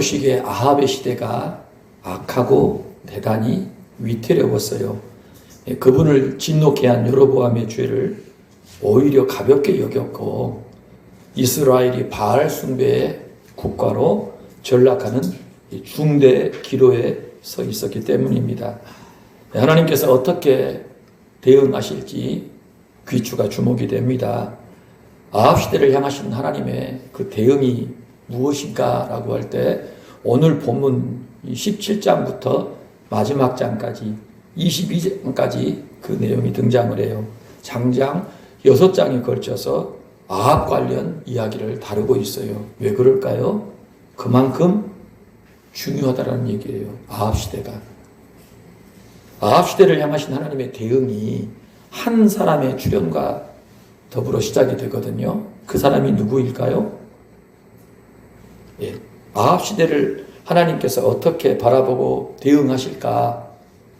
시기에 아합의 시대가 악하고 대단히 위태로웠어요. 그분을 진노케 한 여로보암의 죄를 오히려 가볍게 여겼고 이스라엘이 바알 숭배의 국가로 전락하는 중대 기로에 서 있었기 때문입니다. 하나님께서 어떻게 대응하실지 귀추가 주목이 됩니다. 아합 시대를 향하신 하나님의 그 대응이 무엇인가라고 할 때 오늘 본문 17장부터 마지막 장까지 22장까지 그 내용이 등장을 해요. 장장 6장에 걸쳐서 아합 관련 이야기를 다루고 있어요. 왜 그럴까요? 그만큼 중요하다는 얘기예요. 아합 시대가. 아합 시대를 향하신 하나님의 대응이 한 사람의 출현과 더불어 시작이 되거든요. 그 사람이 누구일까요? 아합 시대를 하나님께서 어떻게 바라보고 대응하실까?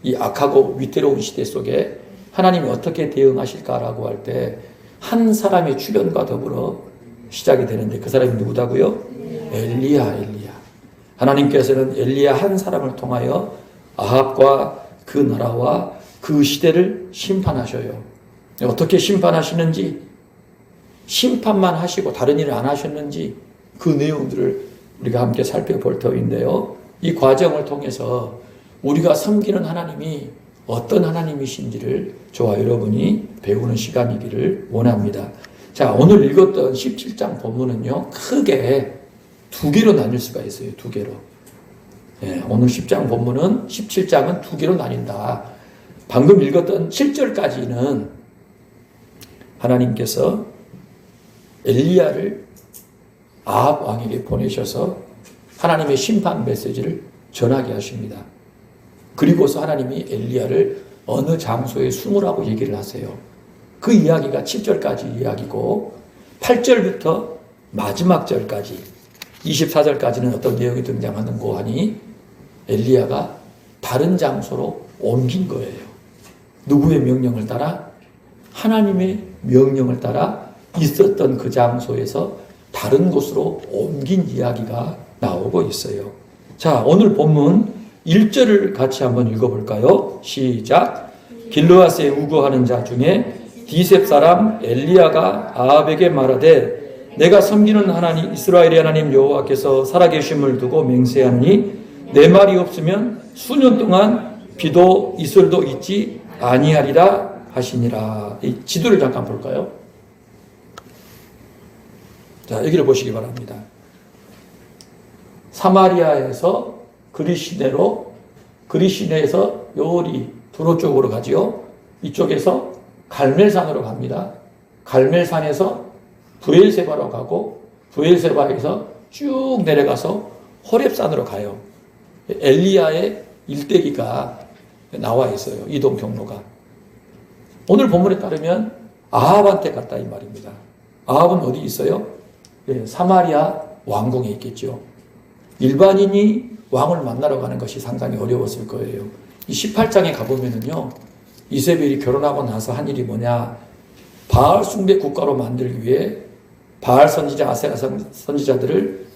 이 악하고 위태로운 시대 속에 하나님이 어떻게 대응하실까라고 할 때 한 사람의 출현과 더불어 시작이 되는데 그 사람이 누구다고요? 엘리야. 하나님께서는 엘리야 한 사람을 통하여 아합과 그 나라와 그 시대를 심판하셔요. 어떻게 심판하시는지, 심판만 하시고 다른 일을 안 하셨는지 그 내용들을 우리가 함께 살펴볼 터인데요. 이 과정을 통해서 우리가 섬기는 하나님이 어떤 하나님이신지를 저와 여러분이 배우는 시간이기를 원합니다. 자, 오늘 읽었던 17장 본문은요, 크게 두 개로 나뉠 수가 있어요. 두 개로. 오늘 10장 본문은 17장은 두 개로 나뉜다. 방금 읽었던 7절까지는 하나님께서 엘리야를 아합 왕에게 보내셔서 하나님의 심판 메시지를 전하게 하십니다. 그리고서 하나님이 엘리야를 어느 장소에 숨으라고 얘기를 하세요. 그 이야기가 7절까지 이야기고 8절부터 마지막 절까지 24절까지는 어떤 내용이 등장하는고 하니 엘리야가 다른 장소로 옮긴 거예요. 누구의 명령을 따라? 하나님의 명령을 따라 있었던 그 장소에서 다른 곳으로 옮긴 이야기가 나오고 있어요. 자, 오늘 본문 1절을 같이 한번 읽어볼까요? 시작. 길르앗에 우거하는 자 중에 디셉 사람 엘리야가 아합에게 말하되 내가 섬기는 하나님 이스라엘의 하나님 여호와께서 살아계심을 두고 맹세하니 내 말이 없으면 수년 동안 비도 이슬도 있지 아니하리라 하시니라. 이 지도를 잠깐 볼까요? 자, 여기를 보시기 바랍니다. 사마리아에서 그리시네에서 요리 두로 쪽으로 가지요. 이쪽에서 갈멜산으로 갑니다. 갈멜산에서 브엘세바로 가고 브엘세바에서 쭉 내려가서 호렙산으로 가요. 엘리야의 일대기가 나와 있어요. 이동 경로가. 오늘 본문에 따르면 아합한테 갔다 이 말입니다. 아합은 어디 있어요? 사마리아 왕궁에 있겠죠. 일반인이 왕을 만나러 가는 것이 상당히 어려웠을 거예요. 이 18장에 가보면은요, 이세벨이 결혼하고 나서 한 일이 뭐냐, 바알 숭배 국가로 만들기 위해 바알 선지자, 아세라 선지자들을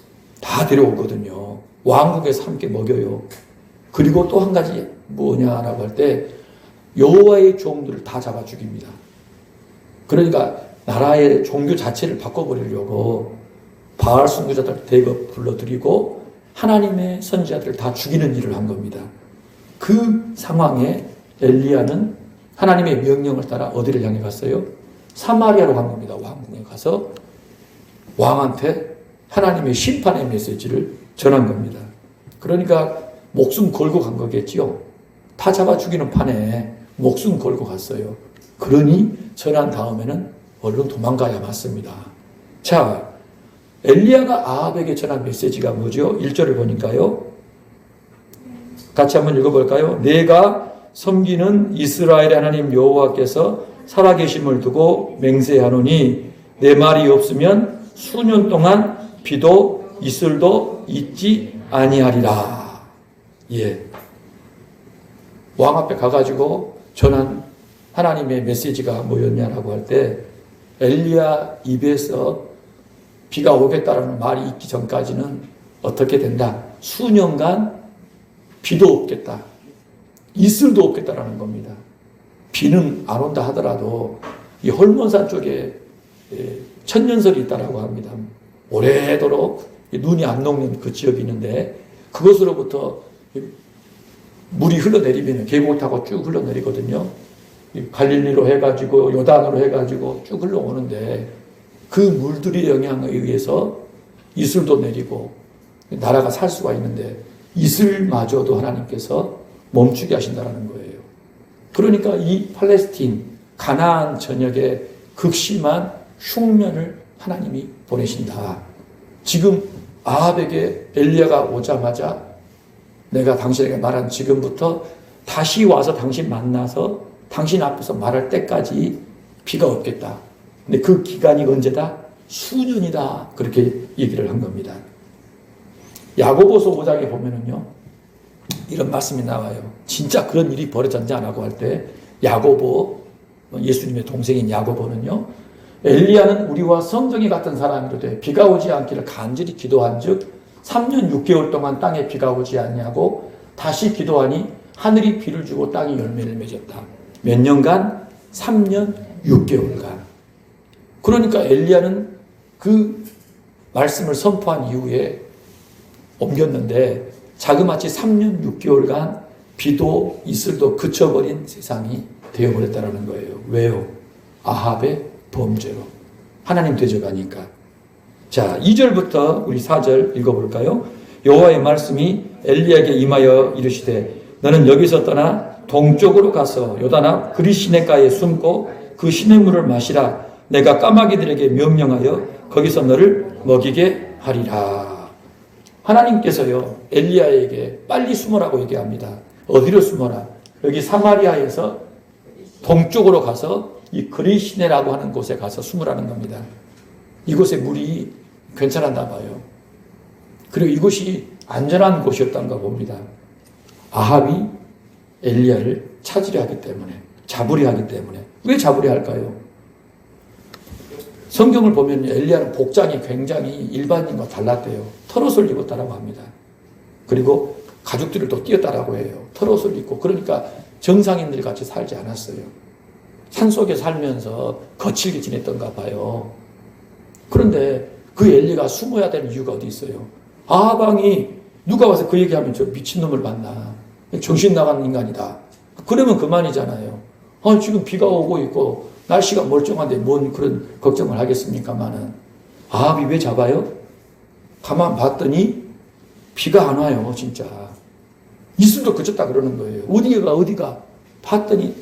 다 데려오거든요. 왕궁에서 함께 먹여요. 그리고 또 한 가지 뭐냐라고 할 때 여호와의 종들을 다 잡아 죽입니다. 그러니까 나라의 종교 자체를 바꿔버리려고 바알 숭배자들 대거 불러들이고 하나님의 선지자들을 다 죽이는 일을 한 겁니다. 그 상황에 엘리야는 하나님의 명령을 따라 어디를 향해 갔어요? 사마리아로 간 겁니다. 왕궁에 가서 왕한테 하나님의 심판의 메시지를 전한 겁니다. 그러니까 목숨 걸고 간 거겠지요. 다 잡아 죽이는 판에 목숨 걸고 갔어요. 그러니 전한 다음에는 얼른 도망가야 맞습니다. 자, 엘리야가 아합에게 전한 메시지가 뭐죠? 1절을 보니까요. 같이 한번 읽어볼까요? 내가 섬기는 이스라엘의 하나님 여호와께서 살아계심을 두고 맹세하노니 내 말이 없으면 수년 동안 비도 이슬도 있지 아니하리라. 예. 왕 앞에 가가지고 전한 하나님의 메시지가 뭐였냐라고 할 때 엘리야 입에서 비가 오겠다라는 말이 있기 전까지는 어떻게 된다? 수년간 비도 없겠다. 이슬도 없겠다라는 겁니다. 비는 안 온다 하더라도 이 헐몬산 쪽에 천년설이 있다라고 합니다. 오래도록 눈이 안 녹는 그 지역이 있는데 그것으로부터 물이 흘러내리면 계곡을 타고 쭉 흘러내리거든요. 갈릴리로 해가지고 요단으로 해가지고 쭉 흘러오는데 그 물들의 영향에 의해서 이슬도 내리고 나라가 살 수가 있는데 이슬마저도 하나님께서 멈추게 하신다는 거예요. 그러니까 이 팔레스틴 가나안 전역에 극심한 흉년을 하나님이 보내신다. 지금 아합에게 엘리야가 오자마자 내가 당신에게 말한 지금부터 다시 와서 당신 만나서 당신 앞에서 말할 때까지 비가 없겠다. 근데 그 기간이 언제다? 수년이다. 그렇게 얘기를 한 겁니다. 야고보서 5장에 보면은요, 이런 말씀이 나와요. 진짜 그런 일이 벌어졌냐 라고 할 때, 야고보, 예수님의 동생인 야고보는요, 엘리야는 우리와 성정이 같은 사람이로되 비가 오지 않기를 간절히 기도한 즉 3년 6개월 동안 땅에 비가 오지 않냐고 다시 기도하니 하늘이 비를 주고 땅이 열매를 맺었다. 몇 년간? 3년 6개월간. 그러니까 엘리야는 그 말씀을 선포한 이후에 옮겼는데 자그마치 3년 6개월간 비도 이슬도 그쳐버린 세상이 되어버렸다는 거예요. 왜요? 아합의 범죄로. 하나님 대적하니까. 자, 2절부터 우리 4절 읽어볼까요? 여호와의 말씀이 엘리야에게 임하여 이르시되 너는 여기서 떠나 동쪽으로 가서 요단 앞 그리 시내가에 숨고 그 시냇물을 마시라. 내가 까마귀들에게 명령하여 거기서 너를 먹이게 하리라. 하나님께서요 엘리야에게 빨리 숨으라고 얘기합니다. 어디로 숨어라? 여기 사마리아에서 동쪽으로 가서 이 그리 시내라고 하는 곳에 가서 숨으라는 겁니다. 이곳의 물이 괜찮았나 봐요. 그리고 이곳이 안전한 곳이었던가 봅니다. 아합이 엘리야를 찾으려 하기 때문에, 잡으려 하기 때문에. 왜 잡으려 할까요? 성경을 보면 엘리야는 복장이 굉장히 일반인과 달랐대요. 털옷을 입었다라고 합니다. 그리고 가죽들을 또 띄었다라고 해요. 털옷을 입고. 그러니까 정상인들 같이 살지 않았어요. 산속에 살면서 거칠게 지냈던가 봐요. 그런데 그 엘리가 숨어야 되는 이유가 어디 있어요? 아합왕이 누가 와서 그 얘기하면 저 미친놈을 만나. 정신 나간 인간이다. 그러면 그만이잖아요. 지금 비가 오고 있고 날씨가 멀쩡한데 뭔 그런 걱정을 하겠습니까마는. 아합이 왜 잡아요? 가만 봤더니 비가 안 와요, 진짜. 이슬도 그쳤다 그러는 거예요. 어디가 봤더니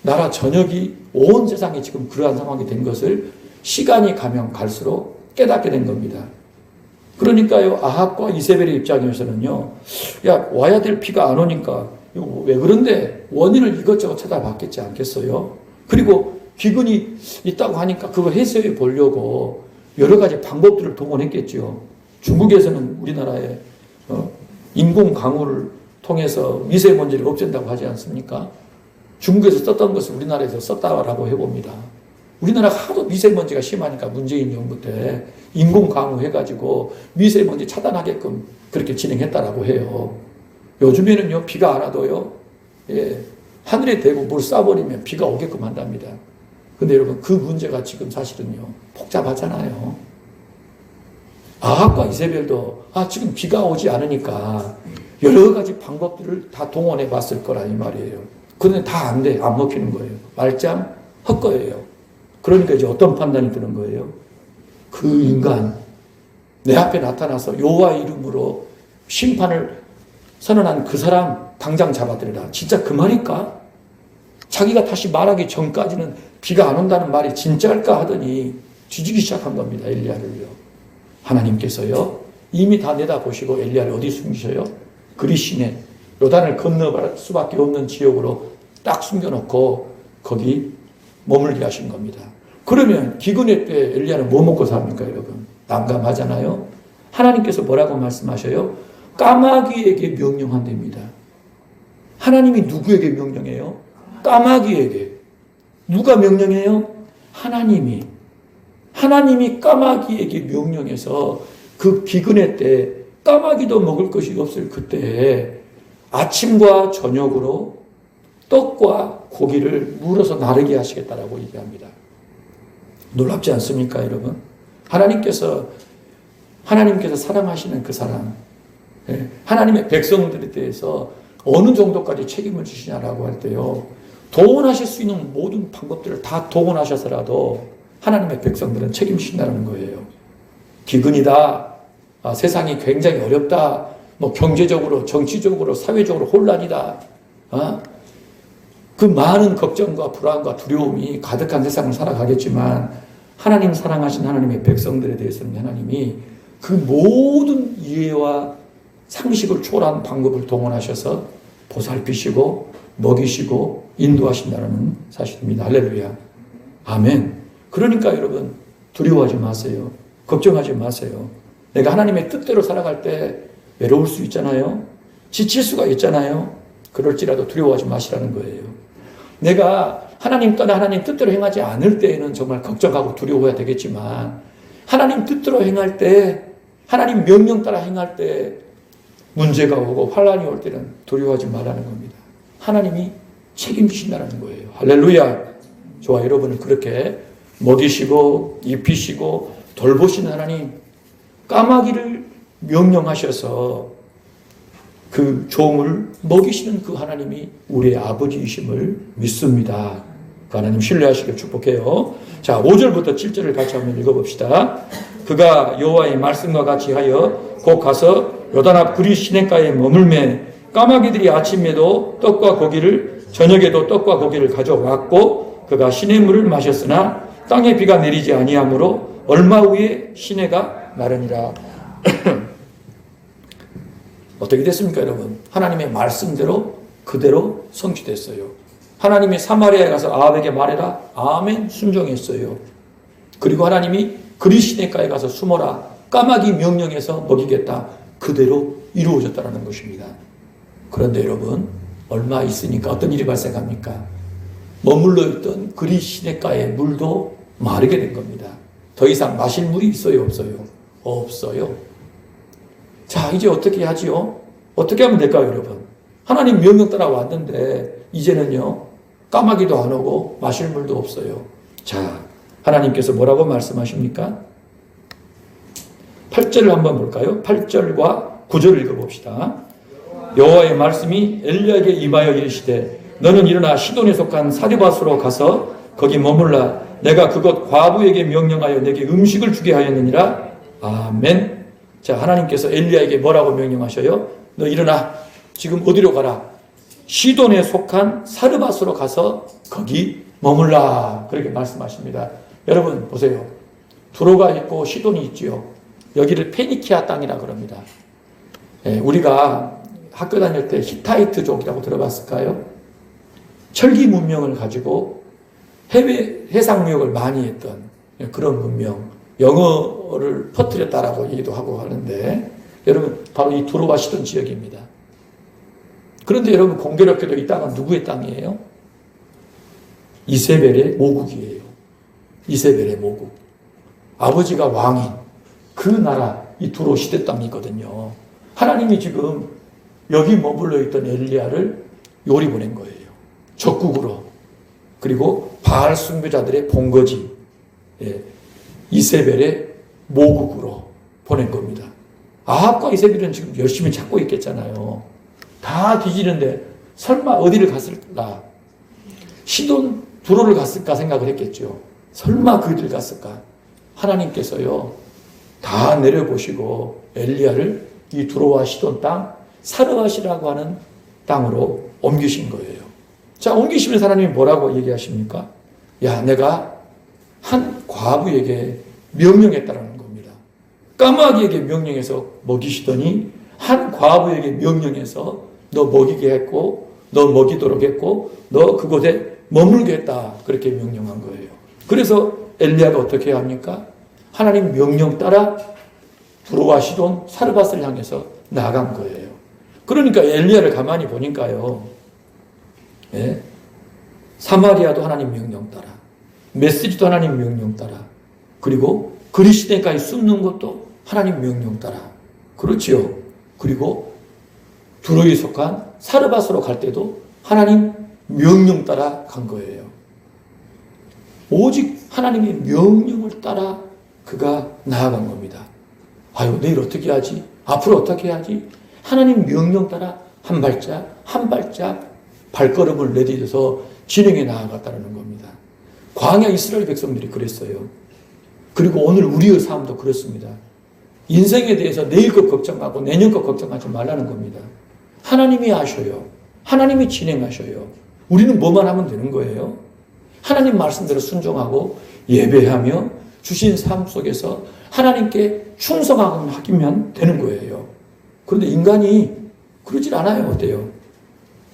나라 전역이 온 세상이 지금 그러한 상황이 된 것을 시간이 가면 갈수록 깨닫게 된 겁니다. 그러니까요, 아합과 이세벨의 입장에서는요, 야, 와야 될 비가 안 오니까, 이거 왜 그런데 원인을 이것저것 찾아봤겠지 않겠어요? 그리고 기근이 있다고 하니까 그거 해소해 보려고 여러 가지 방법들을 동원했겠죠. 중국에서는 우리나라에 인공 강우를 통해서 미세먼지를 없앤다고 하지 않습니까? 중국에서 썼던 것을 우리나라에서 썼다라고 해봅니다. 우리나라가 하도 미세먼지가 심하니까 문재인 정부 때 인공 강우 해가지고 미세먼지 차단하게끔 그렇게 진행했다라고 해요. 요즘에는요, 비가 안 와도요, 하늘에 대고 물 쏴버리면 비가 오게끔 한답니다. 근데 여러분, 그 문제가 지금 사실은요, 복잡하잖아요. 아합과 이세벨도, 지금 비가 오지 않으니까 여러 가지 방법들을 다 동원해 봤을 거라 이 말이에요. 그런데 다 안 돼. 안 먹히는 거예요. 말짱 헛거예요. 그러니까 이제 어떤 판단이 드는 거예요? 그 인간, 내 앞에 나타나서 여호와 이름으로 심판을 선언한 그 사람 당장 잡아들여라. 진짜 그 말일까? 자기가 다시 말하기 전까지는 비가 안 온다는 말이 진짜일까 하더니 뒤지기 시작한 겁니다. 엘리야를요. 하나님께서요, 이미 다 내다보시고 엘리야를 어디 숨기셔요? 그리 시내, 요단을 건너갈 수밖에 없는 지역으로 딱 숨겨놓고 거기 머물게 하신 겁니다. 그러면 기근의 때 엘리야는 뭐 먹고 삽니까, 여러분? 난감하잖아요. 하나님께서 뭐라고 말씀하셔요? 까마귀에게 명령한답니다. 하나님이 누구에게 명령해요? 까마귀에게. 누가 명령해요? 하나님이 까마귀에게 명령해서 그 기근의 때 까마귀도 먹을 것이 없을 그때에 아침과 저녁으로 떡과 고기를 물어서 나르게 하시겠다라고 얘기합니다. 놀랍지 않습니까, 여러분? 하나님께서 사랑하시는 그 사랑, 하나님의 백성들에 대해서 어느 정도까지 책임을 지시냐라고 할 때요, 동원하실 수 있는 모든 방법들을 다 동원하셔서라도 하나님의 백성들은 책임지신다는 거예요. 기근이다, 세상이 굉장히 어렵다, 뭐 경제적으로, 정치적으로, 사회적으로 혼란이다, 그 많은 걱정과 불안과 두려움이 가득한 세상을 살아가겠지만 하나님 사랑하신 하나님의 백성들에 대해서는 하나님이 그 모든 이해와 상식을 초월한 방법을 동원하셔서 보살피시고 먹이시고 인도하신다는 사실입니다. 할렐루야. 아멘. 그러니까 여러분 두려워하지 마세요. 걱정하지 마세요. 내가 하나님의 뜻대로 살아갈 때 외로울 수 있잖아요. 지칠 수가 있잖아요. 그럴지라도 두려워하지 마시라는 거예요. 내가 하나님 떠나 하나님 뜻대로 행하지 않을 때에는 정말 걱정하고 두려워해야 되겠지만 하나님 뜻대로 행할 때, 하나님 명령 따라 행할 때 문제가 오고 환란이 올 때는 두려워하지 말라는 겁니다. 하나님이 책임지신다는 거예요. 할렐루야. 저와 여러분을 그렇게 먹이시고 입히시고 돌보시는 하나님, 까마귀를 명령하셔서 그 종을 먹이시는 그 하나님이 우리의 아버지이심을 믿습니다. 그 하나님 신뢰하시길 축복해요. 자, 5절부터 7절을 같이 한번 읽어봅시다. 그가 여호와의 말씀과 같이 하여 곧 가서 요단 앞 그리 시냇가에 머물매 까마귀들이 아침에도 떡과 고기를 저녁에도 떡과 고기를 가져왔고 그가 시냇물을 마셨으나 땅에 비가 내리지 아니하므로 얼마 후에 시내가 마르니라. 어떻게 됐습니까, 여러분? 하나님의 말씀대로 그대로 성취됐어요. 하나님이 사마리아에 가서 아합에게 말해라. 아멘. 순종했어요. 그리고 하나님이 그리 시냇가에 가서 숨어라. 까마귀 명령해서 먹이겠다. 그대로 이루어졌다는 것입니다. 그런데 여러분, 얼마 있으니까 어떤 일이 발생합니까? 머물러 있던 그리 시냇가의 물도 마르게 된 겁니다. 더 이상 마실 물이 있어요, 없어요? 없어요. 자, 이제 어떻게 하지요? 어떻게 하면 될까요, 여러분? 하나님 명령 따라 왔는데 이제는요, 까마귀도 안 오고 마실 물도 없어요. 자, 하나님께서 뭐라고 말씀하십니까? 8절을 한번 볼까요? 8절과 9절을 읽어봅시다. 여호와의 말씀이 엘리야에게 임하여 이르시되 너는 일어나 시돈에 속한 사르밧으로 가서 거기 머물라. 내가 그곳 과부에게 명령하여 내게 음식을 주게 하였느니라. 아멘. 자, 하나님께서 엘리야에게 뭐라고 명령하셔요? 너 일어나. 지금 어디로 가라? 시돈에 속한 사르밧으로 가서 거기 머물라. 그렇게 말씀하십니다. 여러분 보세요. 두로가 있고 시돈이 있지요. 여기를 페니키아 땅이라 그럽니다. 우리가 학교 다닐 때 히타이트족이라고 들어봤을까요? 철기 문명을 가지고 해상 무역을 많이 했던 그런 문명, 영어를 퍼뜨렸다라고 얘기도 하고 하는데, 여러분 바로 이 두로와 시돈 지역입니다. 그런데 여러분 공교롭게도 이 땅은 누구의 땅이에요? 이세벨의 모국이에요. 이세벨의 모국. 아버지가 왕인 그 나라, 이 두로 시대 땅이거든요. 하나님이 지금 여기 머물러 있던 엘리야를 요리 보낸 거예요. 적국으로. 그리고 바알 숭배자들의 본거지, 이세벨의 모국으로 보낸 겁니다. 아합과 이세벨은 지금 열심히 찾고 있겠잖아요. 다 뒤지는데 설마 어디를 갔을까? 시돈 두로를 갔을까 생각을 했겠죠. 설마 그들 갔을까? 하나님께서요 다 내려보시고 엘리야를 이 두로와 시돈 땅 사르밧이라고 하는 땅으로 옮기신 거예요. 자, 옮기시면서 하나님이 뭐라고 얘기하십니까? 야, 내가 한 과부에게 명령했다라는 겁니다. 까마귀에게 명령해서 먹이시더니 한 과부에게 명령해서 너 먹이게 했고 너 먹이도록 했고 너 그곳에 머물게 했다. 그렇게 명령한 거예요. 그래서 엘리야가 어떻게 합니까? 하나님 명령 따라 두로와 시돈 사르밧을 향해서 나간 거예요. 그러니까 엘리야를 가만히 보니까요, 사마리아도 하나님 명령 따라, 메시지도 하나님 명령 따라, 그리고 그리 시대까지 숨는 것도 하나님 명령 따라. 그렇지요. 그리고 두로에 속한 사르밧으로 갈 때도 하나님 명령 따라 간 거예요. 오직 하나님의 명령을 따라 그가 나아간 겁니다. 아유, 내일 어떻게 하지? 앞으로 어떻게 하지? 하나님 명령 따라 한 발짝 한 발짝 발걸음을 내딛어서 진행해 나아갔다는 겁니다. 광야 이스라엘 백성들이 그랬어요. 그리고 오늘 우리의 삶도 그렇습니다. 인생에 대해서 내일 것 걱정하고 내년 것 걱정하지 말라는 겁니다. 하나님이 아셔요. 하나님이 진행하셔요. 우리는 뭐만 하면 되는 거예요. 하나님 말씀대로 순종하고 예배하며 주신 삶 속에서 하나님께 충성하기만 되는 거예요. 그런데 인간이 그러질 않아요. 어때요?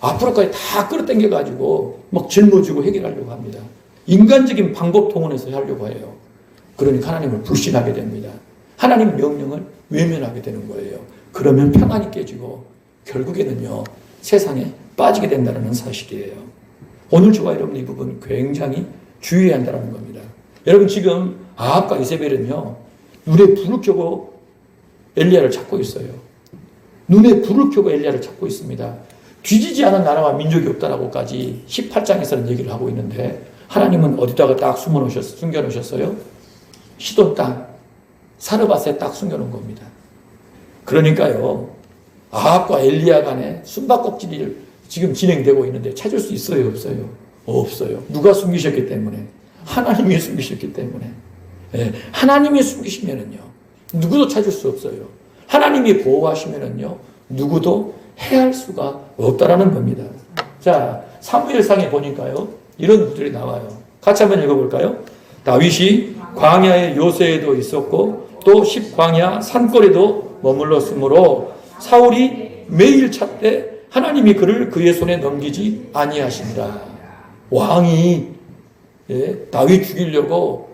앞으로까지 다 끌어당겨가지고 막 짊어지고 해결하려고 합니다. 인간적인 방법 동원해서 하려고 해요. 그러니까 하나님을 불신하게 됩니다. 하나님 명령을 외면하게 되는 거예요. 그러면 평안이 깨지고 결국에는요, 세상에 빠지게 된다는 사실이에요. 오늘 저와 여러분 이 부분 굉장히 주의해야 한다는 겁니다. 여러분 지금 아합과 이세벨은요, 눈에 불을 켜고 엘리야를 찾고 있어요. 눈에 불을 켜고 엘리야를 찾고 있습니다. 뒤지지 않은 나라와 민족이 없다라고까지 18장에서는 얘기를 하고 있는데 하나님은 어디다가 딱 숨겨놓으셨어요? 시돈 땅, 사르밧에 딱 숨겨놓은 겁니다. 그러니까요, 아합과 엘리야 간에 숨바꼭질이 지금 진행되고 있는데 찾을 수 있어요? 없어요? 없어요. 누가 숨기셨기 때문에? 하나님이 숨기셨기 때문에. 네, 하나님이 숨기시면은요, 누구도 찾을 수 없어요. 하나님이 보호하시면은요, 누구도 해할 수가 없다라는 겁니다. 자, 사무엘상에 보니까요, 이런 구절이 나와요. 같이 한번 읽어볼까요? 다윗이 광야의 요새에도 있었고 또 십광야 산골에도 머물렀으므로 사울이 매일 찾되 하나님이 그를 그의 손에 넘기지 아니하시니라. 왕이 다윗 죽이려고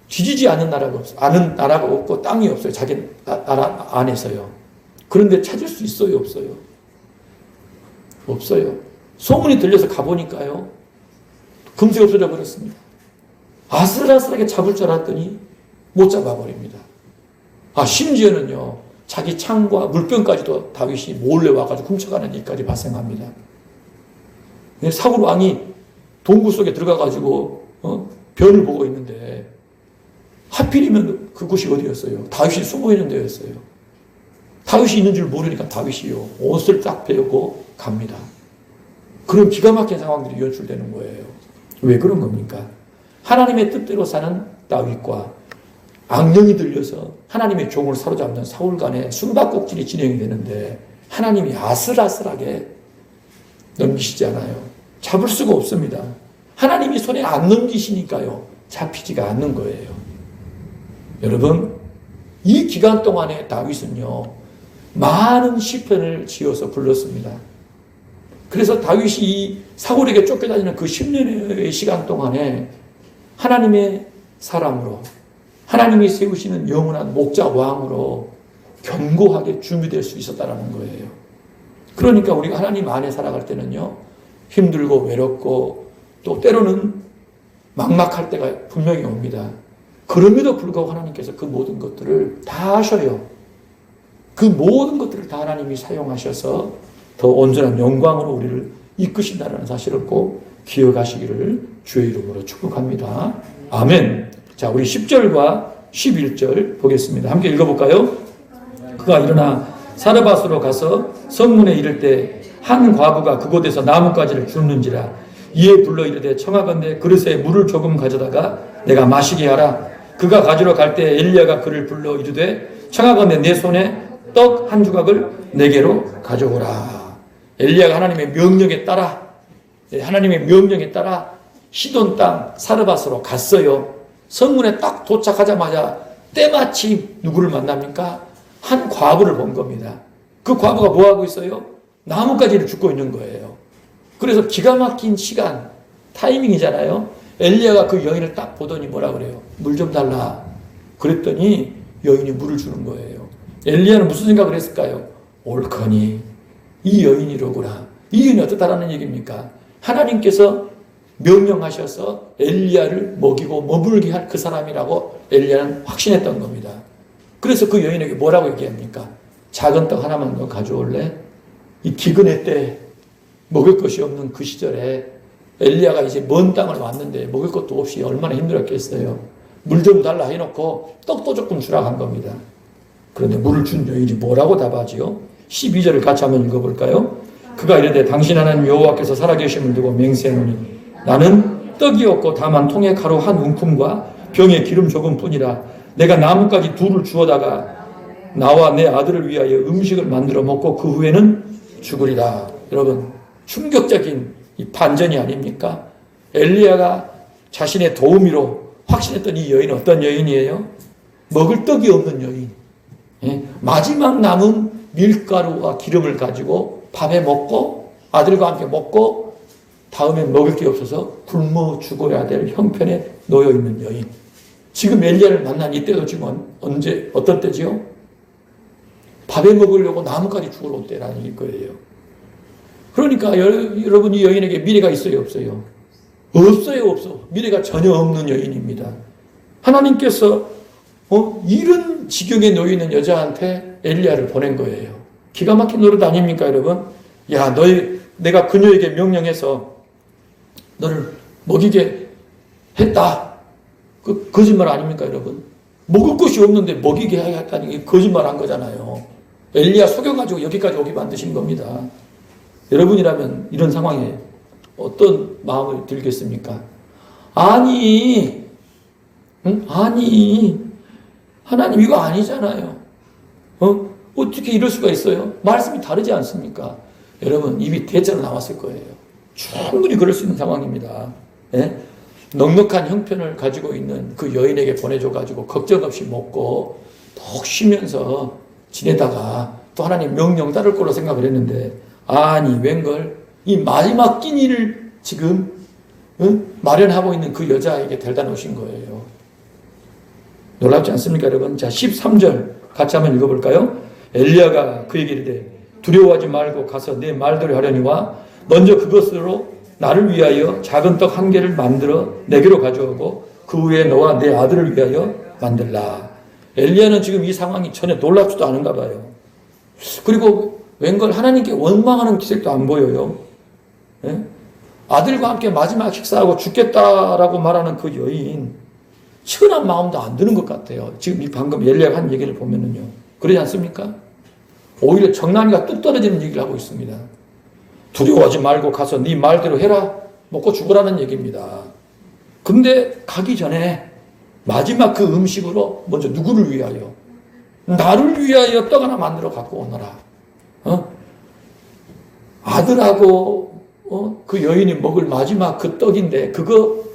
뒤지지 않은 나라가 없고 땅이 없어요. 자기 나라 안에서요. 그런데 찾을 수 있어요? 없어요? 없어요. 소문이 들려서 가보니까요, 금세 없어져 버렸습니다. 아슬아슬하게 잡을 줄 알았더니 못 잡아버립니다. 심지어는요, 자기 창과 물병까지도 다윗이 몰래 와가지고 훔쳐가는 일까지 발생합니다. 사울 왕이 동굴 속에 들어가가지고 변을 보고 있는데 하필이면 그곳이 어디였어요? 다윗이 숨어 있는 데였어요. 다윗이 있는 줄 모르니까 다윗이요, 옷을 딱 베고 갑니다. 그런 기가 막힌 상황들이 연출되는 거예요. 왜 그런 겁니까? 하나님의 뜻대로 사는 다윗과 악령이 들려서 하나님의 종을 사로잡는 사울 간의 숨바꼭질이 진행이 되는데 하나님이 아슬아슬하게 넘기시지 않아요. 잡을 수가 없습니다. 하나님이 손에 안 넘기시니까요, 잡히지가 않는 거예요. 여러분, 이 기간 동안에 다윗은요, 많은 시편을 지어서 불렀습니다. 그래서 다윗이 이 사울에게 쫓겨다니는 그 10년의 시간 동안에 하나님의 사람으로, 하나님이 세우시는 영원한 목자 왕으로 견고하게 준비될 수 있었다는 거예요. 그러니까 우리가 하나님 안에 살아갈 때는요, 힘들고 외롭고 또 때로는 막막할 때가 분명히 옵니다. 그럼에도 불구하고 하나님께서 그 모든 것들을 다 하셔요. 그 모든 것들을 다 하나님이 사용하셔서 더 온전한 영광으로 우리를 이끄신다는 사실을 꼭 기억하시기를 주의 이름으로 축복합니다. 아멘. 자, 우리 10절과 11절 보겠습니다. 함께 읽어볼까요? 그가 일어나 사르밧으로 가서 성문에 이를 때 한 과부가 그곳에서 나뭇가지를 줍는지라. 이에 불러 이르되 청하건대 그릇에 물을 조금 가져다가 내가 마시게 하라. 그가 가지러 갈 때 엘리야가 그를 불러 이르되 청하건대 내 손에 떡 한 조각을 내게로 가져오라. 엘리야가 하나님의 명령에 따라 시돈 땅 사르밧으로 갔어요. 성문에 딱 도착하자마자 때마침 누구를 만납니까? 한 과부를 본 겁니다. 그 과부가 뭐하고 있어요? 나뭇가지를 줍고 있는 거예요. 그래서 기가 막힌 시간, 타이밍이잖아요. 엘리야가 그 여인을 딱 보더니 뭐라 그래요? 물 좀 달라. 그랬더니 여인이 물을 주는 거예요. 엘리야는 무슨 생각을 했을까요? 옳거니 이 여인이로구나. 이 여인이 어떻다라는 얘기입니까? 하나님께서 명령하셔서 엘리야를 먹이고 머물게 할 그 사람이라고 엘리야는 확신했던 겁니다. 그래서 그 여인에게 뭐라고 얘기합니까? 작은 떡 하나만 더 가져올래? 이 기근의 때 먹을 것이 없는 그 시절에 엘리야가 이제 먼 땅을 왔는데 먹을 것도 없이 얼마나 힘들었겠어요. 물 좀 달라 해놓고 떡도 조금 주라 한 겁니다. 그런데 물을 준 여인이 뭐라고 답하지요? 12절을 같이 한번 읽어볼까요? 그가 이르되 당신 하나님 여호와께서 살아계심을 두고 맹세하노니 나는 떡이 없고 다만 통에 가루 한 움큼과 병에 기름 조금뿐이라 내가 나뭇가지 둘을 주워다가 나와 내 아들을 위하여 음식을 만들어 먹고 그 후에는 죽으리라. 여러분 충격적인 이 반전이 아닙니까? 엘리야가 자신의 도우미로 확신했던 이 여인은 어떤 여인이에요? 먹을 떡이 없는 여인. 예? 마지막 남은 밀가루와 기름을 가지고 밤에 먹고 아들과 함께 먹고 다음엔 먹을 게 없어서 굶어 죽어야 될 형편에 놓여 있는 여인. 지금 엘리야를 만난 이때도 지금 언제 어떤 때지요? 밥에 먹으려고 나뭇가지 죽으러 올 때라는 거예요. 그러니까 여러분 이 여인에게 미래가 있어요, 없어요? 없어요, 없어. 미래가 전혀 없는 여인입니다. 하나님께서 이런 지경에 놓여 있는 여자한테 엘리야를 보낸 거예요. 기가 막힌 노릇 아닙니까, 여러분? 야, 내가 그녀에게 명령해서 너를 먹이게 했다. 그 거짓말 아닙니까, 여러분? 먹을 것이 없는데 먹이게 했다는 게 거짓말 한 거잖아요. 엘리야 속여가지고 여기까지 오게 만드신 겁니다. 여러분이라면 이런 상황에 어떤 마음을 들겠습니까? 아니, 하나님 이거 아니잖아요. 어떻게 이럴 수가 있어요? 말씀이 다르지 않습니까? 여러분 입이 대자로 나왔을 거예요. 충분히 그럴 수 있는 상황입니다. 예? 넉넉한 형편을 가지고 있는 그 여인에게 보내줘가지고 걱정 없이 먹고 푹 쉬면서 지내다가 또 하나님 명령 따를 걸로 생각을 했는데 아니 웬걸 이 마지막 끼니를 지금 마련하고 있는 그 여자에게 데려다 놓으신 거예요. 놀랍지 않습니까, 여러분? 자, 13절 같이 한번 읽어볼까요? 엘리야가 그에게 이르되 두려워하지 말고 가서 내 말대로 하려니와 먼저 그것으로 나를 위하여 작은 떡 한 개를 만들어 내게로 가져오고 그 후에 너와 내 아들을 위하여 만들라. 엘리야는 지금 이 상황이 전혀 놀랍지도 않은가 봐요. 그리고 웬걸 하나님께 원망하는 기색도 안 보여요. 예? 아들과 함께 마지막 식사하고 죽겠다라고 말하는 그 여인 시원한 마음도 안 드는 것 같아요. 지금 이 방금 엘리야가 한 얘기를 보면은요. 그러지 않습니까? 오히려 정난이가 뚝 떨어지는 얘기를 하고 있습니다. 두려워하지 말고 가서 네 말대로 해라. 먹고 죽으라는 얘기입니다. 근데 가기 전에 마지막 그 음식으로 먼저 누구를 위하여? 나를 위하여 떡 하나 만들어 갖고 오너라. 아들하고 그 여인이 먹을 마지막 그 떡인데 그거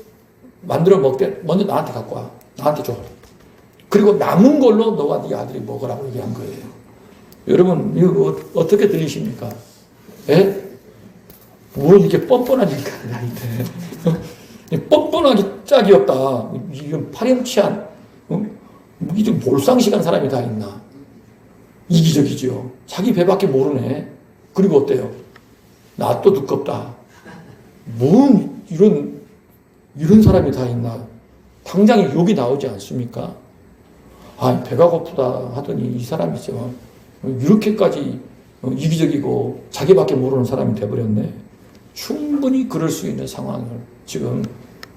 만들어 먹되 먼저 나한테 갖고 와. 나한테 줘. 그리고 남은 걸로 너와 네 아들이 먹으라고 얘기한 거예요. 여러분 이거 어떻게 들리십니까? 예? 뭐 이렇게 뻔뻔하니까 나한테 뻔뻔하게 짝이 없다. 이건 파렴치한 이게 좀 몰상식한 사람이 다 있나? 이기적이죠. 자기 배밖에 모르네. 그리고 어때요? 나 또 두껍다. 뭔 이런 사람이 다 있나? 당장에 욕이 나오지 않습니까? 아, 배가 고프다 하더니 이 사람이죠. 이렇게까지 이기적이고 자기밖에 모르는 사람이 돼버렸네. 충분히 그럴 수 있는 상황을 지금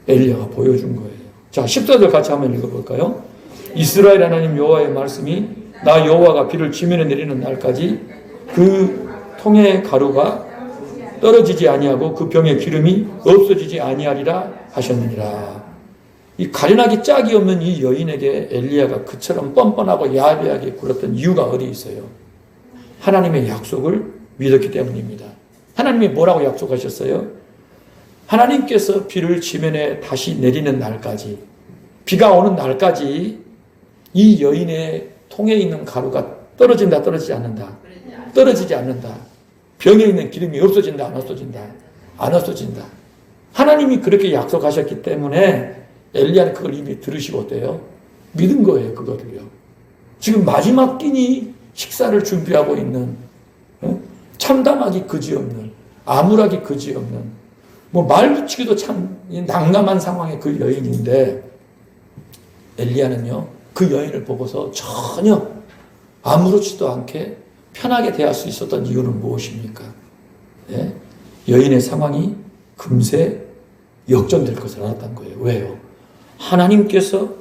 엘리야가 보여준 거예요. 자, 14절 같이 한번 읽어볼까요? 이스라엘 하나님 여호와의 말씀이 나 여호와가 비를 지면에 내리는 날까지 그 통의 가루가 떨어지지 아니하고 그 병의 기름이 없어지지 아니하리라 하셨느니라. 이 가련하기 짝이 없는 이 여인에게 엘리야가 그처럼 뻔뻔하고 야비하게 굴었던 이유가 어디 있어요? 하나님의 약속을 믿었기 때문입니다. 하나님이 뭐라고 약속하셨어요? 하나님께서 비를 지면에 다시 내리는 날까지, 비가 오는 날까지 이 여인의 통에 있는 가루가 떨어진다, 떨어지지 않는다. 떨어지지 않는다. 병에 있는 기름이 없어진다, 안 없어진다. 안 없어진다. 하나님이 그렇게 약속하셨기 때문에 엘리야는 그걸 이미 들으시고 어때요? 믿은 거예요, 그거를요. 지금 마지막 끼니 식사를 준비하고 있는 참담하기 그지없는, 암울하기 그지없는, 말 붙이기도 참 난감한 상황의 그 여인인데 엘리야는요 그 여인을 보고서 전혀 아무렇지도 않게 편하게 대할 수 있었던 이유는 무엇입니까? 예? 여인의 상황이 금세 역전될 것을 알았던 거예요. 왜요? 하나님께서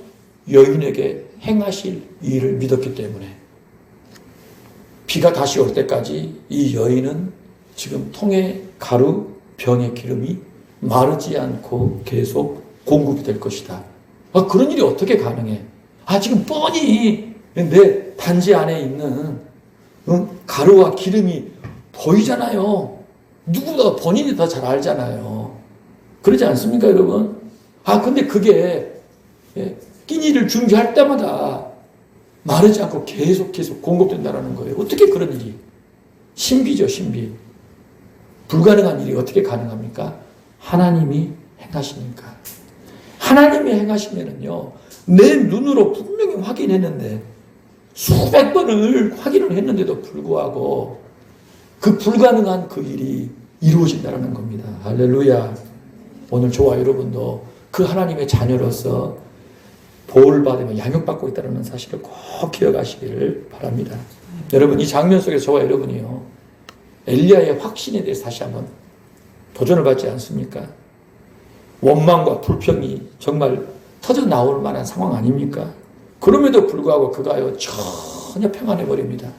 여인에게 행하실 일을 믿었기 때문에 비가 다시 올 때까지 이 여인은 지금 통에 가루, 병의 기름이 마르지 않고 계속 공급이 될 것이다. 그런 일이 어떻게 가능해? 지금 뻔히 내 단지 안에 있는 가루와 기름이 보이잖아요. 누구보다 본인이 더 잘 알잖아요. 그러지 않습니까, 여러분? 근데 그게 끼니를 준비할 때마다 마르지 않고 계속 공급된다는 거예요. 어떻게 그런 일이? 신비죠, 신비. 불가능한 일이 어떻게 가능합니까? 하나님이 행하시니까. 하나님이 행하시면은요, 내 눈으로 분명히 확인했는데, 수백 번을 확인을 했는데도 불구하고, 그 불가능한 그 일이 이루어진다는 겁니다. 할렐루야. 오늘 저와 여러분도 그 하나님의 자녀로서 보호를 받으며 양육받고 있다는 사실을 꼭 기억하시기를 바랍니다. 여러분, 이 장면 속에서 저와 여러분이요, 엘리야의 확신에 대해서 다시 한번 도전을 받지 않습니까? 원망과 불평이 정말 터져 나올 만한 상황 아닙니까? 그럼에도 불구하고 그가요, 전혀 평안해 버립니다.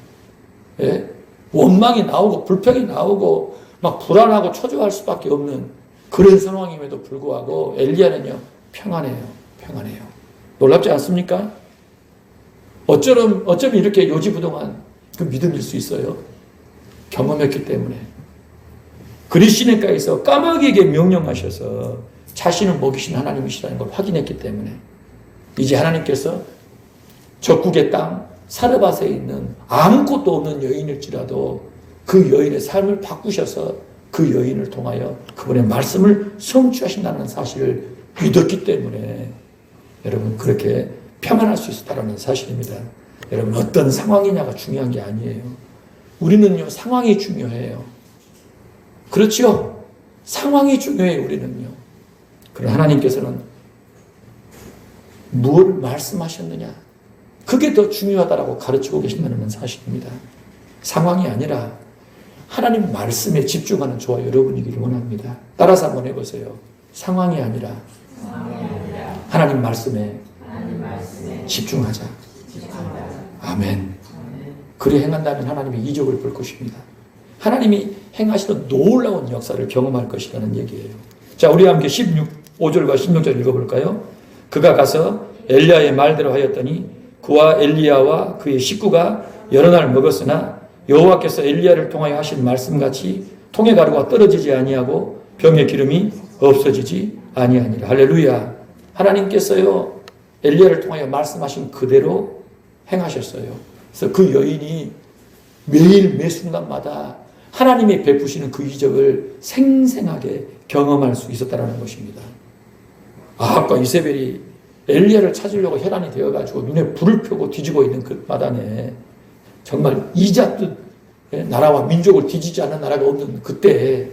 예? 원망이 나오고 불평이 나오고 막 불안하고 초조할 수밖에 없는 그런 상황임에도 불구하고 엘리야는요, 평안해요. 놀랍지 않습니까? 어쩌면 이렇게 요지부동한 그 믿음일 수 있어요. 경험했기 때문에. 그리시네가에서 까마귀에게 명령하셔서 자신을 먹이신 하나님이시라는 걸 확인했기 때문에 이제 하나님께서 적국의 땅 사르밧에 있는 아무것도 없는 여인일지라도 그 여인의 삶을 바꾸셔서 그 여인을 통하여 그분의 말씀을 성취하신다는 사실을 믿었기 때문에 여러분 그렇게 평안할 수 있었다는 사실입니다. 여러분 어떤 상황이냐가 중요한 게 아니에요. 우리는요 상황이 중요해요. 그렇죠? 상황이 중요해요. 우리는요. 그러나 하나님께서는 무엇을 말씀하셨느냐 그게 더 중요하다라고 가르치고 계신다는 사실입니다. 상황이 아니라 하나님 말씀에 집중하는 저와 여러분이기를 원합니다. 따라서 한번 해보세요. 상황이 아니라 하나님 말씀에 집중하자. 아멘. 그리 행한다면 하나님의 이적을 볼 것입니다. 하나님이 행하시는 놀라운 역사를 경험할 것이라는 얘기예요. 자, 우리 함께 15절과 16절 읽어볼까요? 그가 가서 엘리야의 말대로 하였더니 그와 엘리야와 그의 식구가 여러 날 먹었으나 여호와께서 엘리야를 통하여 하신 말씀같이 통의 가루가 떨어지지 아니하고 병의 기름이 없어지지 아니하니라. 할렐루야. 하나님께서요 엘리야를 통하여 말씀하신 그대로 행하셨어요. 그래서 그 여인이 매일 매 순간마다 하나님이 베푸시는 그 이적을 생생하게 경험할 수 있었다는 것입니다. 아합과 이세벨이 엘리야를 찾으려고 혈안이 되어가지고 눈에 불을 펴고 뒤지고 있는 그 마당에 정말 이잡듯 나라와 민족을 뒤지지 않는 나라가 없는 그때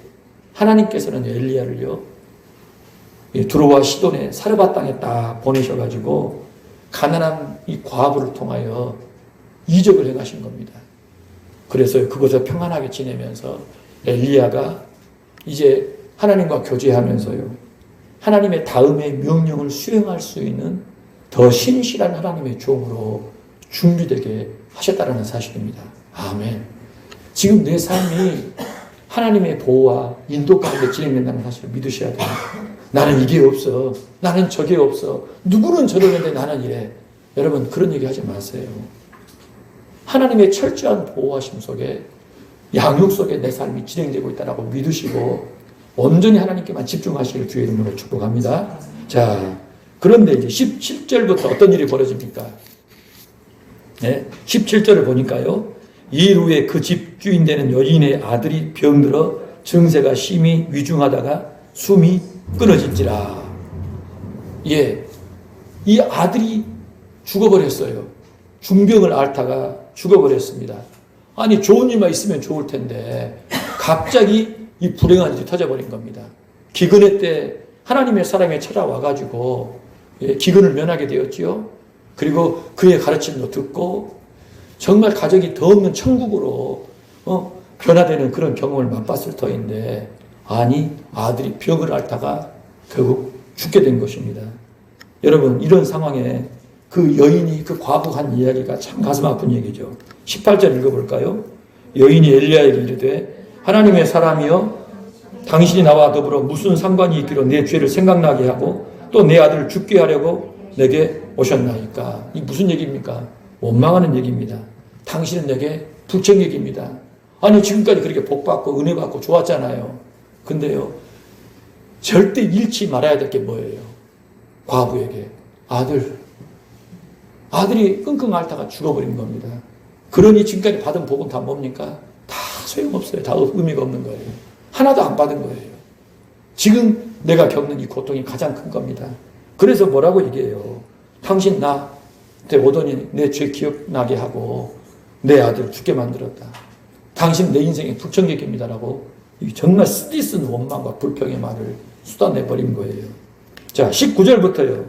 하나님께서는 엘리야를요 두로와 시돈의 사르밧 땅에 딱 보내셔가지고 가난한 이 과부를 통하여 이적을 행하신 겁니다. 그래서 그곳에 평안하게 지내면서 엘리야가 이제 하나님과 교제하면서요 하나님의 다음의 명령을 수행할 수 있는 더 신실한 하나님의 종으로 준비되게 하셨다는 사실입니다. 아멘. 지금 내 삶이 하나님의 보호와 인도 가운데 진행된다는 사실을 믿으셔야 돼요. 나는 이게 없어. 나는 저게 없어. 누구는 저러는데 나는 이래. 여러분 그런 얘기 하지 마세요. 하나님의 철저한 보호하심 속에 양육 속에 내 삶이 진행되고 있다고 믿으시고 온전히 하나님께만 집중하시길 주의 이름으로 축복합니다. 자, 그런데 이제 17절부터 어떤 일이 벌어집니까? 네, 17절을 보니까요. 이 일 후에 그 집 주인 되는 여인의 아들이 병들어 증세가 심히 위중하다가 숨이 끊어진지라. 예, 이 아들이 죽어버렸어요. 중병을 앓다가 죽어버렸습니다. 아니 좋은 일만 있으면 좋을 텐데 갑자기 이 불행한 일이 터져버린 겁니다. 기근의 때 하나님의 사람이 찾아와가지고 기근을 면하게 되었지요. 그리고 그의 가르침도 듣고 정말 가족이 더 없는 천국으로 변화되는 그런 경험을 맛봤을 터인데, 아니, 아들이 병을 앓다가 결국 죽게 된 것입니다. 여러분, 이런 상황에 그 여인이, 그 과부가 한 이야기가 참 가슴 아픈 얘기죠. 18절 읽어볼까요? 여인이 엘리야에게 이르되 하나님의 사람이여, 당신이 나와 더불어 무슨 상관이 있기로 내 죄를 생각나게 하고 또 내 아들을 죽게 하려고 내게 오셨나이까. 이 무슨 얘기입니까? 원망하는 얘기입니다. 당신은 내게 불청객입니다. 아니, 지금까지 그렇게 복받고 은혜받고 좋았잖아요. 근데요, 절대 잃지 말아야 될 게 뭐예요? 과부에게 아들이 끙끙 앓다가 죽어버린 겁니다. 그러니 지금까지 받은 복은 다 뭡니까? 다 소용없어요. 다 의미가 없는 거예요. 하나도 안 받은 거예요. 지금 내가 겪는 이 고통이 가장 큰 겁니다. 그래서 뭐라고 얘기해요? 당신 나한테 오더니 내 죄 기억나게 하고 내 아들을 죽게 만들었다. 당신 내 인생의 불청객입니다라고 정말 쓰디쓴 원망과 불평의 말을 쏟아내버린 거예요. 자, 19절부터요.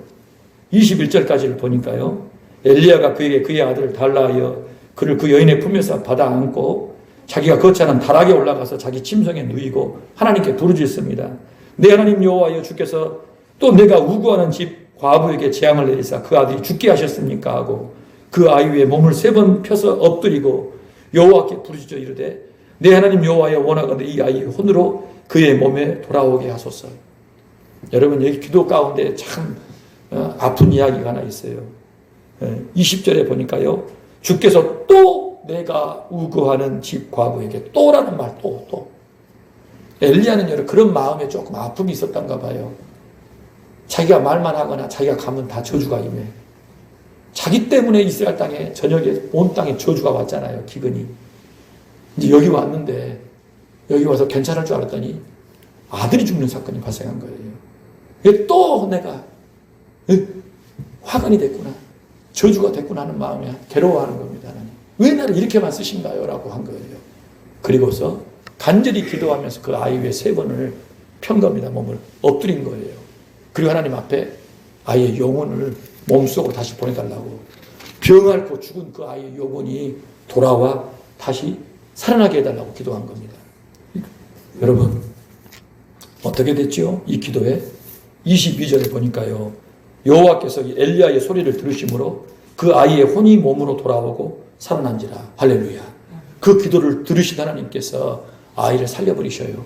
21절까지를 보니까요. 엘리야가 그에게 그의 아들을 달라 하여 그를 그 여인의 품에서 받아 안고 자기가 거처하는 다락에 올라가서 자기 침성에 누이고 하나님께 부르짖습니다. 내 하나님 여호와여, 주께서 또 내가 우구하는 집 과부에게 재앙을 내리사 그 아들이 죽게 하셨습니까? 하고 그 아이 위에 몸을 3번 펴서 엎드리고 여호와께 부르짖어 이르되 내 하나님 여호와여, 원하건대 이 아이의 혼으로 그의 몸에 돌아오게 하소서. 여러분, 여기 기도 가운데 참 아픈 이야기가 하나 있어요. 20절에 보니까요, 주께서 또 내가 우거하는 집 과부에게, 또라는 말, 또. 엘리야는 여러분 그런 마음에 조금 아픔이 있었던가 봐요. 자기가 말만 하거나 자기가 가면 다 저주가 임해. 자기 때문에 이스라엘 땅에, 저녁에 온 땅에 저주가 왔잖아요. 기근이. 이제 여기 왔는데, 여기 와서 괜찮을 줄 알았더니 아들이 죽는 사건이 발생한 거예요. 또 내가 화관이 됐구나, 저주가 됐구나 하는 마음에 괴로워하는 겁니다. 하나님, 왜 나를 이렇게만 쓰신가요? 라고 한 거예요. 그리고서 간절히 기도하면서 그 아이 위에 3번을 편 겁니다. 몸을 엎드린 거예요. 그리고 하나님 앞에 아이의 영혼을 몸속으로 다시 보내달라고, 병 앓고 죽은 그 아이의 영혼이 돌아와 다시 살아나게 해달라고 기도한 겁니다. 여러분, 어떻게 됐죠? 이 기도에 22절에 보니까요, 여호와께서 엘리야의 소리를 들으심으로 그 아이의 혼이 몸으로 돌아오고 살아난지라. 할렐루야. 그 기도를 들으신 하나님께서 아이를 살려버리셔요.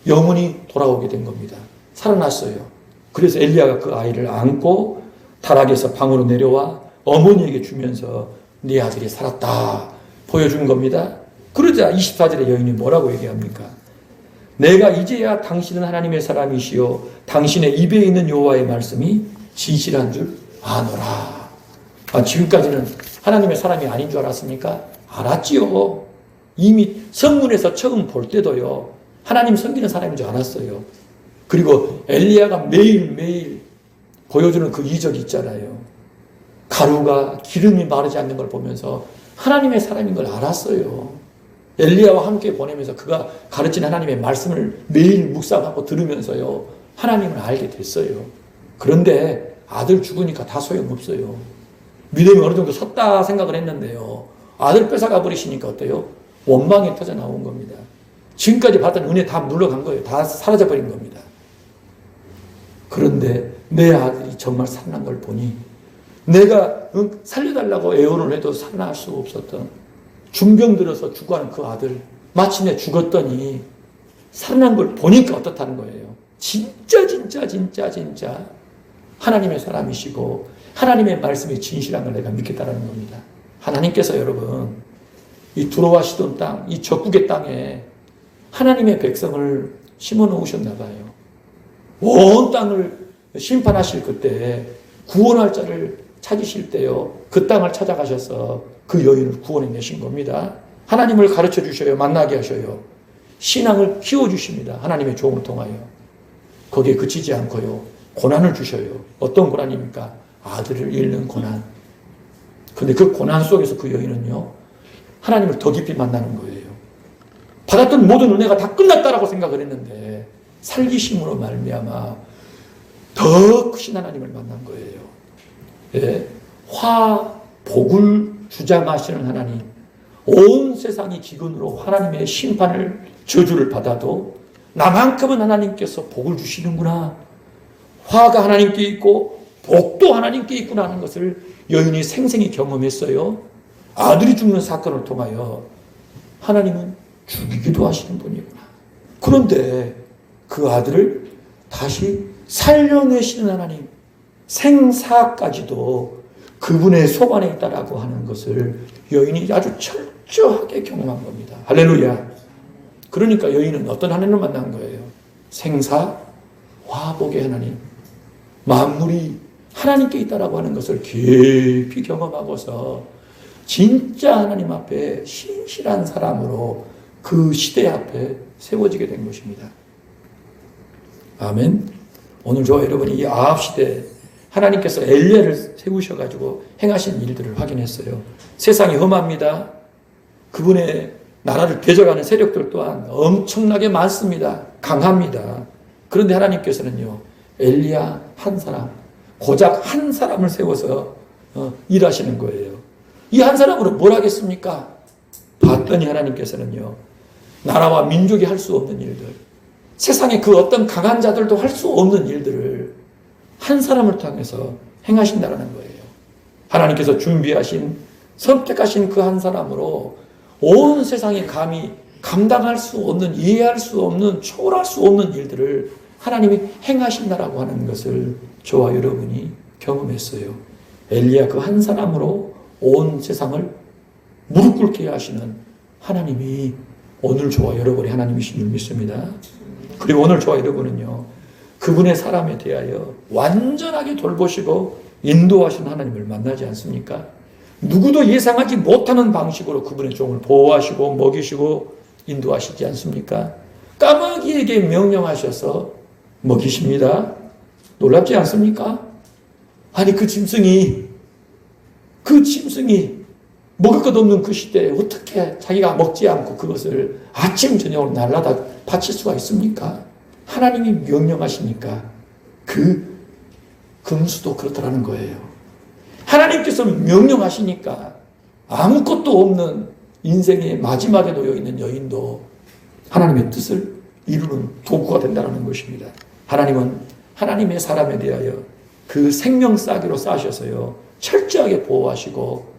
영혼이 돌아오게 된 겁니다. 살아났어요. 그래서 엘리야가 그 아이를 안고 다락에서 방으로 내려와 어머니에게 주면서 네 아들이 살았다 보여준 겁니다. 그러자 24절에 여인이 뭐라고 얘기합니까? 내가 이제야 당신은 하나님의 사람이시요 당신의 입에 있는 여호와의 말씀이 진실한 줄 아노라. 지금까지는 하나님의 사람이 아닌 줄 알았습니까? 알았지요. 이미 성문에서 처음 볼 때도요, 하나님 섬기는 사람인 줄 알았어요. 그리고 엘리야가 매일매일 보여주는 그 이적이 있잖아요. 가루가 기름이 마르지 않는 걸 보면서 하나님의 사람인 걸 알았어요. 엘리야와 함께 보내면서 그가 가르친 하나님의 말씀을 매일 묵상하고 들으면서요, 하나님을 알게 됐어요. 그런데 아들 죽으니까 다 소용없어요. 믿음이 어느 정도 섰다 생각을 했는데요, 아들 뺏어가 버리시니까 어때요? 원망이 터져 나온 겁니다. 지금까지 받은 은혜 다 물러간 거예요. 다 사라져 버린 겁니다. 그런데 내 아들이 정말 살아난 걸 보니, 내가 살려달라고 애원을 해도 살아날 수 없었던, 중병 들어서 죽어가는 그 아들, 마침내 죽었더니 살아난 걸 보니까 어떻다는 거예요. 진짜 하나님의 사람이시고 하나님의 말씀이 진실한 걸 내가 믿겠다라는 겁니다. 하나님께서 여러분, 이 두로와 시돈 땅, 이 적국의 땅에 하나님의 백성을 심어 놓으셨나 봐요. 온 땅을 심판하실 그때, 구원할 자를 찾으실 때요, 그 땅을 찾아가셔서 그 여인을 구원해 내신 겁니다. 하나님을 가르쳐 주셔요. 만나게 하셔요. 신앙을 키워주십니다. 하나님의 종을 통하여. 거기에 그치지 않고요, 고난을 주셔요. 어떤 고난입니까? 아들을 잃는 고난. 근데 그 고난 속에서 그 여인은요, 하나님을 더 깊이 만나는 거예요. 받았던 모든 은혜가 다 끝났다라고 생각을 했는데 살기심으로 말미암아 더 크신 하나님을 만난 거예요. 예, 복을 주장하시는 하나님, 온 세상이 기근으로 하나님의 심판을, 저주를 받아도 나만큼은 하나님께서 복을 주시는구나, 화가 하나님께 있고 복도 하나님께 있구나 하는 것을 여인이 생생히 경험했어요. 아들이 죽는 사건을 통하여 하나님은 죽이기도 하시는 분이구나. 그런데 그 아들을 다시 살려내시는 하나님, 생사까지도 그분의 손안에 있다라고 하는 것을 여인이 아주 철저하게 경험한 겁니다. 할렐루야. 그러니까 여인은 어떤 하나님을 만난 거예요? 생사 화복의 하나님, 만물이 하나님께 있다라고 하는 것을 깊이 경험하고서 진짜 하나님 앞에 신실한 사람으로 그 시대 앞에 세워지게 된 것입니다. 아멘. 오늘 저와 여러분이 이 아합 시대 하나님께서 엘리야를 세우셔가지고 행하신 일들을 확인했어요. 세상이 험합니다. 그분의 나라를 대적하는 세력들 또한 엄청나게 많습니다. 강합니다. 그런데 하나님께서는요, 엘리야 한 사람, 고작 한 사람을 세워서 일하시는 거예요. 이 한 사람으로 뭘 하겠습니까? 봤더니 하나님께서는요, 나라와 민족이 할 수 없는 일들, 세상에 그 어떤 강한 자들도 할 수 없는 일들을 한 사람을 통해서 행하신다는 거예요. 하나님께서 준비하신, 선택하신 그 한 사람으로 온 세상이 감히 감당할 수 없는, 이해할 수 없는, 초월할 수 없는 일들을 하나님이 행하신다라고 하는 것을 저와 여러분이 경험했어요. 엘리야 그 한 사람으로 온 세상을 무릎 꿇게 하시는 하나님이 오늘 저와 여러분이 하나님이신 줄 믿습니다. 그리고 오늘 저와 여러분은요, 그분의 사람에 대하여 완전하게 돌보시고 인도하시는 하나님을 만나지 않습니까? 누구도 예상하지 못하는 방식으로 그분의 종을 보호하시고 먹이시고 인도하시지 않습니까? 까마귀에게 명령하셔서 먹이십니다. 놀랍지 않습니까? 아니 그 짐승이 먹을 것 없는 그 시대에 어떻게 자기가 먹지 않고 그것을 아침 저녁으로 날라다 바칠 수가 있습니까? 하나님이 명령하시니까 그 금수도 그렇다라는 거예요. 하나님께서 명령하시니까 아무것도 없는 인생의 마지막에 놓여 있는 여인도 하나님의 뜻을 이루는 도구가 된다는 것입니다. 하나님은 하나님의 사람에 대하여 그 생명 싸기로 싸셔서요, 철저하게 보호하시고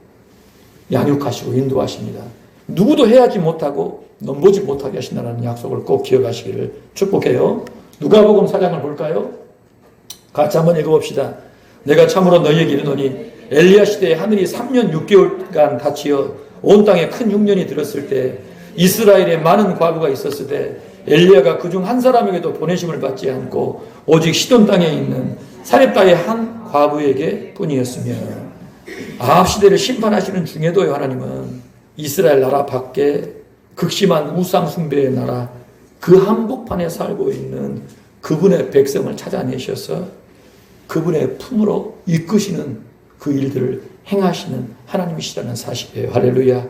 양육하시고 인도하십니다. 누구도 해하지 못하고 넘보지 못하게 하신다는 약속을 꼭 기억하시기를 축복해요. 누가복음 4장을 볼까요? 같이 한번 읽어봅시다. 내가 참으로 너희에게 이르노니 엘리야 시대에 하늘이 3년 6개월간 닫히어 온 땅에 큰 흉년이 들었을 때 이스라엘에 많은 과부가 있었을 때 엘리야가 그중 한 사람에게도 보내심을 받지 않고 오직 시돈 땅에 있는 사렙다의 한 과부에게 뿐이었으며, 아합 시대를 심판하시는 중에도요, 하나님은 이스라엘 나라 밖에 극심한 우상 숭배의 나라 그 한복판에 살고 있는 그분의 백성을 찾아내셔서 그분의 품으로 이끄시는 그 일들을 행하시는 하나님이시라는 사실이에요. 할렐루야.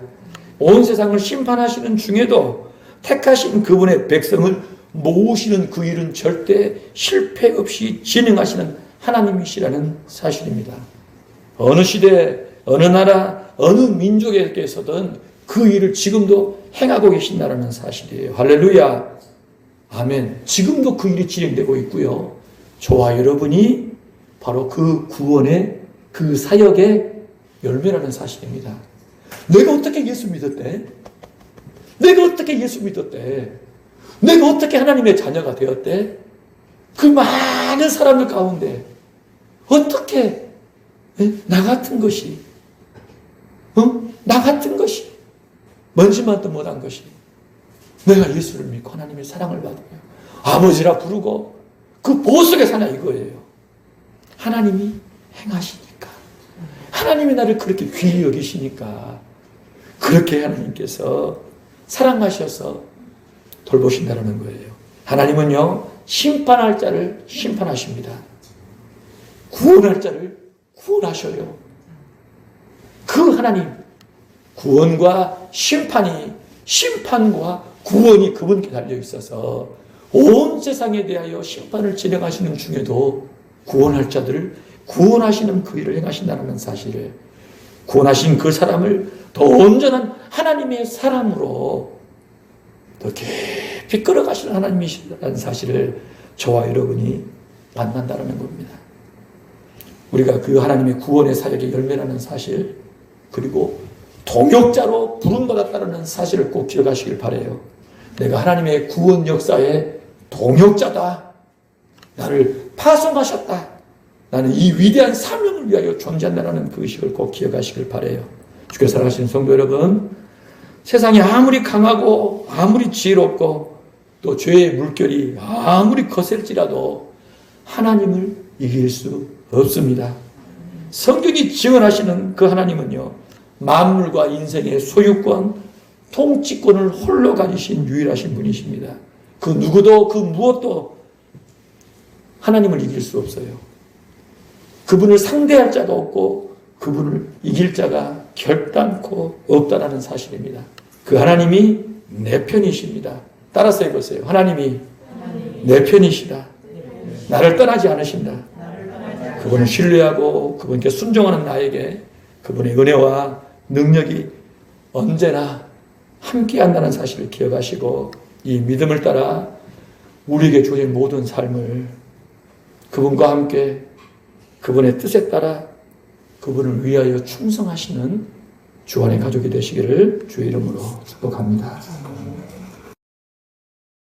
온 세상을 심판하시는 중에도 택하신 그분의 백성을 모으시는 그 일은 절대 실패 없이 진행하시는 하나님이시라는 사실입니다. 어느 시대, 어느 나라, 어느 민족에게서든 그 일을 지금도 행하고 계신다는 사실이에요. 할렐루야. 아멘. 지금도 그 일이 진행되고 있고요. 저와 여러분이 바로 그 구원의 그 사역의 열매라는 사실입니다. 내가 어떻게 예수 믿었대? 내가 어떻게 예수 믿었대? 내가 어떻게 하나님의 자녀가 되었대? 그 많은 사람들 가운데 어떻게 나 같은 것이 나 같은 것이 먼지만도 못한 것이 내가 예수를 믿고 하나님의 사랑을 받으며 아버지라 부르고 그 보석에 사냐 이거예요. 하나님이 행하시니까, 하나님이 나를 그렇게 귀히 여기시니까 그렇게 하나님께서 사랑하셔서 돌보신다는 거예요. 하나님은요, 심판할 자를 심판하십니다. 구원할 자를 구원하셔요. 그 하나님, 구원과 심판이, 심판과 구원이 그분께 달려 있어서 온 세상에 대하여 심판을 진행하시는 중에도 구원할 자들을 구원하시는 그 일을 행하신다는 사실을 구원하신 그 사람을 더 온전한 하나님의 사람으로 더 깊이 끌어가시는 하나님이시라는 사실을 저와 여러분이 만난다는 겁니다. 우리가 그 하나님의 구원의 사역의 열매라는 사실, 그리고 동역자로 부름받았다는 사실을 꼭 기억하시길 바라요. 내가 하나님의 구원 역사의 동역자다. 나를 파송하셨다. 나는 이 위대한 사명을 위하여 존재한다는 그 의식을 꼭 기억하시길 바라요. 주께 사랑하시는 성도 여러분, 세상이 아무리 강하고 아무리 지혜롭고 또 죄의 물결이 아무리 거셀지라도 하나님을 이길 수 없습니다. 성경이 증언하시는 그 하나님은요, 만물과 인생의 소유권, 통치권을 홀로 가지신 유일하신 분이십니다. 그 누구도 그 무엇도 하나님을 이길 수 없어요. 그분을 상대할 자가 없고 그분을 이길 자가 결단코 없다라는 사실입니다. 그 하나님이 내 편이십니다. 따라서 해보세요. 하나님이 내 편이시다. 나를 떠나지 않으신다. 그분을 신뢰하고 그분께 순종하는 나에게 그분의 은혜와 능력이 언제나 함께한다는 사실을 기억하시고 이 믿음을 따라 우리에게 주어진 모든 삶을 그분과 함께 그분의 뜻에 따라 그분을 위하여 충성하시는 주 안의 가족이 되시기를 주의 이름으로 축복합니다.